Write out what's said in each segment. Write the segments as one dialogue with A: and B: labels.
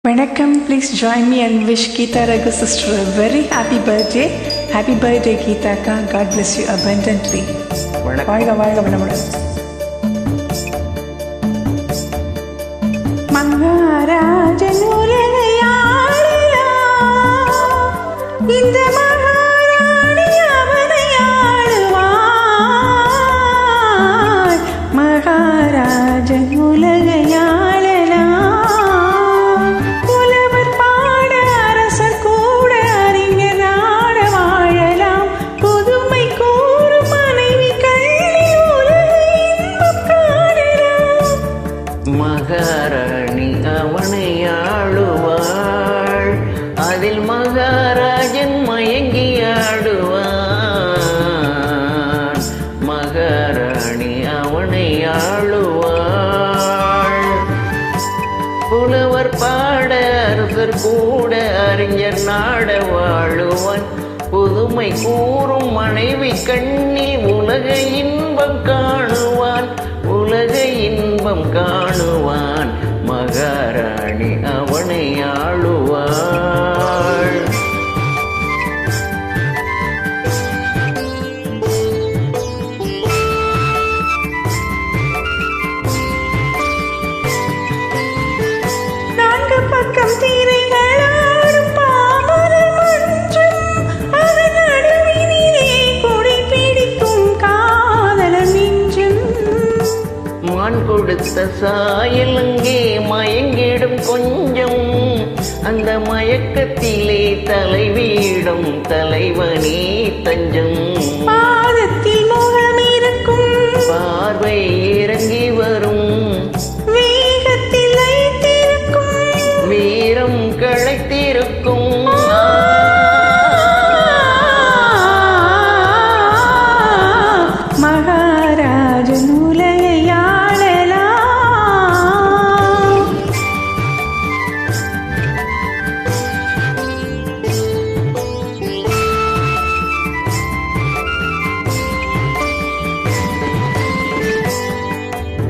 A: Vanakkam, please join me and wish Geeta Raghu sister a very happy birthday. Happy birthday Geeta Akka. God bless you abundantly. வாழ்க வாழ்க வளமுடன். மகாராஜன் உலகையாளலாம், இந்த மகாராணி அவனை ஆளுவாள். மகாராஜன் உலகையாளலாம், புலவர் பாட அரசர் கூட அறிஞர் நாட வாழலாம். புதுமை கூறும் மனைவி கண்ணில் உலகை இன்பம் காணலாம்.
B: மகாராணி அவனை ஆளுவாள், அதில் மகாராஜன் மயங்கி ஆடுவான். மகாராணி அவனை ஆளுவாள், புலவர் பாட அரசர் கூட அறிஞர் நாட வாழுவான். புதுமை கூறும் மனைவி கண்ணில் உலக இன்பம் காணுவான். உலக இன்பம் காணுவான். மகாராணி அவனை ஆளுவாள்.
A: நான்கு பக்கம் தீரைகளாடும் பாமரர் மன்றம், அதன் நடுவினிலே கொடை பிடிக்கும் காதலர் நெஞ்சம்.
B: மான் கொடுத்த சாயல் அங்கே மயங்கிடும் கொஞ்சம், அந்த மயக்கத்திலே தலைவீடும் தலைவனே தஞ்சம்.
A: பாதத்தில் முகம் இருக்கும்,
B: பார்வை இறங்கி வரும்,
A: வேகத்தில் லைத்திருக்கும்,
B: வீரம் களைத்திருக்கும்.
A: மகாராஜன் உலகையாளலாம்.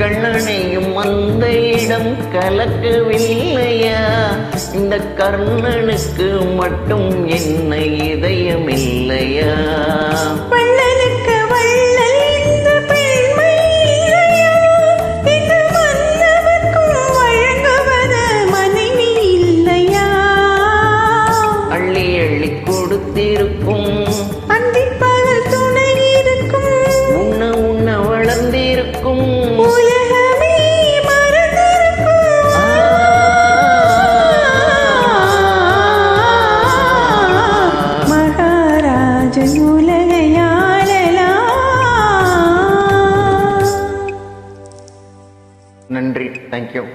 B: கண்ணனையும் அந்த இடம் கலக்கவில்லையா? இந்த கர்ணனுக்கு மட்டும் என்ன இதயம் இல்லையா?
A: வள்ளலுக்கு வள்ளல் இந்த பெண்மை இல்லையா? இந்த மன்னவர்க்கும் வழங்குவது மனைவி இல்லையா?
B: அள்ளி அள்ளி கொடுத்திருக்கும்,
A: அந்திப்பகல் துணை இருக்கும்,
B: உண்ண உண்ண வளர்ந்திருக்கும்.
A: உலகமே மறந்திருக்கும். மகாராஜன் உலகையாளலாம்.
B: நன்றி, தேங்க்யூ.